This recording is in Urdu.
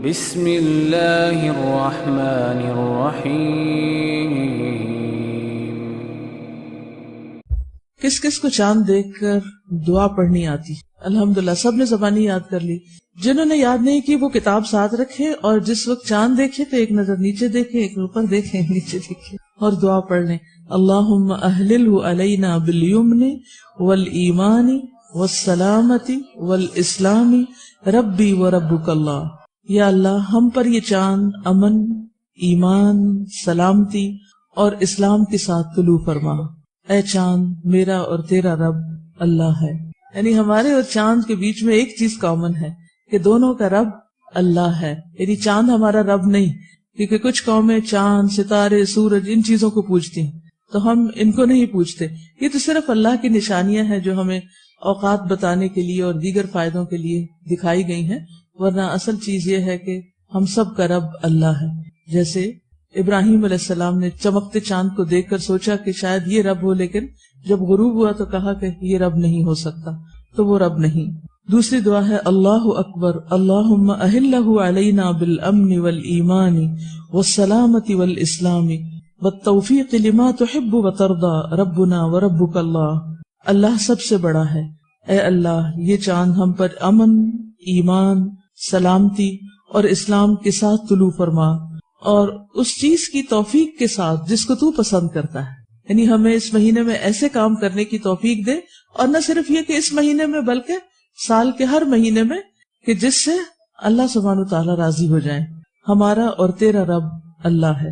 بسم اللہ الرحمن الرحیم. کس کس کو چاند دیکھ کر دعا پڑھنی آتی؟ الحمدللہ سب نے زبانی یاد کر لی. جنہوں نے یاد نہیں کی وہ کتاب ساتھ رکھے اور جس وقت چاند دیکھے تو ایک نظر نیچے دیکھے، ایک اوپر دیکھے، نیچے دیکھے اور دعا پڑھ لیں. اللہم اہللہ علینا بالیمن والایمان والسلامت والاسلام ربی وربک اللہ. یا اللہ ہم پر یہ چاند امن، ایمان، سلامتی اور اسلام کے ساتھ طلوع فرما. اے چاند میرا اور تیرا رب اللہ ہے. یعنی ہمارے اور چاند کے بیچ میں ایک چیز کامن ہے کہ دونوں کا رب اللہ ہے. یعنی چاند ہمارا رب نہیں، کیونکہ کچھ قومیں چاند، ستارے، سورج ان چیزوں کو پوجتی ہیں، تو ہم ان کو نہیں پوجتے. یہ تو صرف اللہ کی نشانیاں ہیں جو ہمیں اوقات بتانے کے لیے اور دیگر فائدوں کے لیے دکھائی گئی ہیں، ورنہ اصل چیز یہ ہے کہ ہم سب کا رب اللہ ہے. جیسے ابراہیم علیہ السلام نے چمکتے چاند کو دیکھ کر سوچا کہ شاید یہ رب ہو، لیکن جب غروب ہوا تو کہا کہ یہ رب نہیں ہو سکتا، تو وہ رب نہیں. دوسری دعا ہے اللہ اکبر اللہم اہلہ علینا بالامن والایمان والسلامت والاسلام والتوفیق لما تحب وترضى ربنا وربک اللہ. اللہ سب سے بڑا ہے. اے اللہ یہ چاند ہم پر امن، ایمان، سلامتی اور اسلام کے ساتھ طلوع فرما، اور اس چیز کی توفیق کے ساتھ جس کو تو پسند کرتا ہے. یعنی ہمیں اس مہینے میں ایسے کام کرنے کی توفیق دے، اور نہ صرف یہ کہ اس مہینے میں بلکہ سال کے ہر مہینے میں، کہ جس سے اللہ سبحانہ و تعالیٰ راضی ہو جائیں. ہمارا اور تیرا رب اللہ ہے.